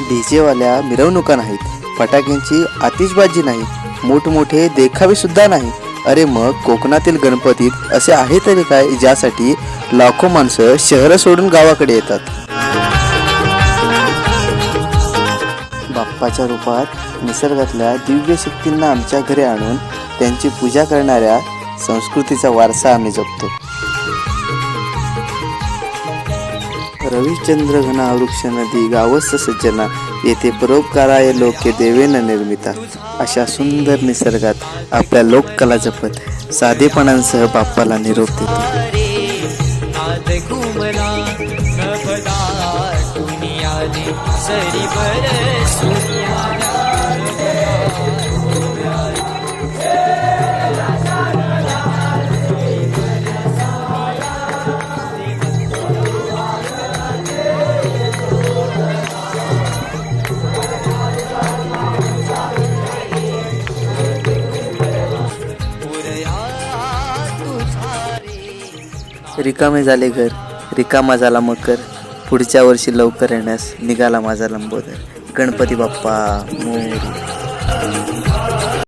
डीजेवाल्या मिरवणुका नाहीत, फटाक्यांची आतिषबाजी नाही, मोठमोठे देखावे सुद्धा नाही. अरे मग कोकणातील गणपतीत असे आहे तरी काय ज्यासाठी लाखो माणसं शहरं सोडून गावाकडे येतात. बाप्पाच्या रूपात निसर्गातल्या दिव्य शक्तींना आमच्या घरी आणून त्यांची पूजा करणाऱ्या संस्कृतीचा वारसा आम्ही जपतो. रविचंद्र घना वृक्ष नदी गावस्थ सज्जना येथे परोपकाराय लोके देवेन निर्मिता. अशा सुंदर निसर्गात आपल्या लोककला जपत साधेपणांसह बाप्पाला निरोप देतो. रिकामे झाले घर, रिकामा झाला मकर, पुढच्या वर्षी लवकर येण्यास निघाला माझा लंबोदर. गणपती बाप्पा मोरया.